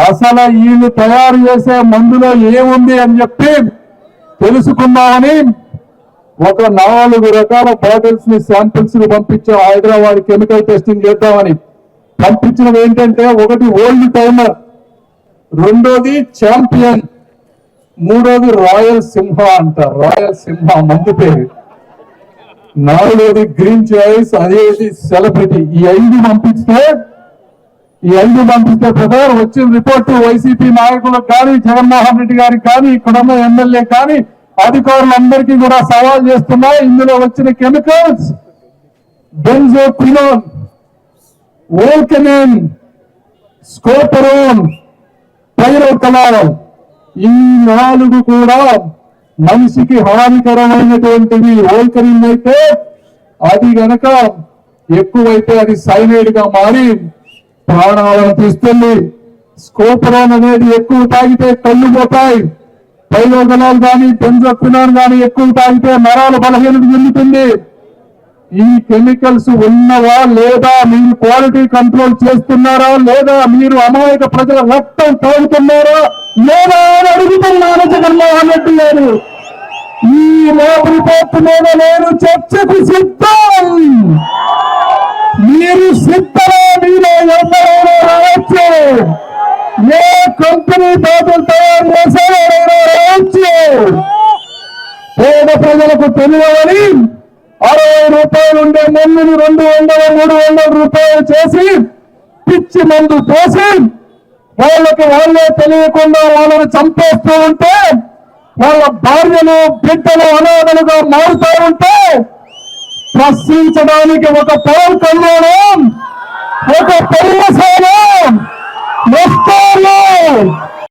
అసలు వీళ్ళు తయారు చేసే మందులో ఏముంది అని చెప్పి తెలుసుకుందామని ఒక 4 రకాల బాటిల్స్ ని శాంపిల్స్ ని పంపించాం హైదరాబాద్ కెమికల్ టెస్టింగ్ చేద్దామని. పంపించినవి ఏంటంటే, ఒకటి ఓల్డ్ టైమర్, రెండోది ఛాంపియన్, మూడోది రాయల్ సింహ అంట, రాయల్ సింహ మందు పేరు, నాలుగోది గ్రీన్ చాయిస్, అదేది సెలబ్రిటీ. ఈ 5 పంపిస్తే బ్రదర్ వచ్చిన రిపోర్టు వైసీపీ నాయకులకు కానీ, జగన్మోహన్ రెడ్డి గారికి కానీ, ఇక్కడున్న ఎమ్మెల్యే కానీ, అధికారులందరికీ కూడా సవాల్ చేస్తున్నాయి. ఇందులో వచ్చిన కెమికల్స్ బెంజోక్వినోన్, వోల్కనైన్, స్కోపరోన్, పైరోకలాల్, ఈ 4 కూడా మనిషికి హానికరమైనటువంటివి. వోల్కనైన్ అయితే అది గనక ఎక్కువైతే అది సైనైడ్ గా మారి ప్రాణాలను తీస్తుంది. స్కోపరోన్ అనేది ఎక్కువ తాగితే కళ్ళు పోతాయి. పైరోకలాల్ కానీ, బెంజోక్వినోన్ కానీ ఎక్కువ తాగితే నరాల బలహీనత చెందుతుంది. ఈ కెమికల్స్ ఉన్నవా లేదా, మీరు క్వాలిటీ కంట్రోల్ చేస్తున్నారా లేదా, మీరు అమాయక ప్రజల రక్తం తాగుతున్నారా లేదా అని అడుగుతున్నాను జగన్మోహన్ రెడ్డి గారు. ఈ ల్యాబ్ రిపోర్ట్ మీద నేను చర్చకు సిద్ధం. మీరు సిద్ధమా? మీలో ఎవరైనా రావచ్చు, ఏ కంపెనీ బాధలు తయారు చేసేవారైనా రావచ్చు. పేద ప్రజలకు తెలియవని 60 రూపాయలు ఉండే మందుని 200, 300 రూపాయలు చేసి పిచ్చి మందు పోసి వాళ్ళకి వాళ్ళే తెలియకుండా వాళ్ళని చంపేస్తూ ఉంటే, వాళ్ళ భార్యలు బిడ్డలు అనాథలుగా మారుతూ ఉంటే ప్రశ్నించడానికి ఒక పవన్ కళ్యాణ్, ఒక పరిమశానం వస్తారు.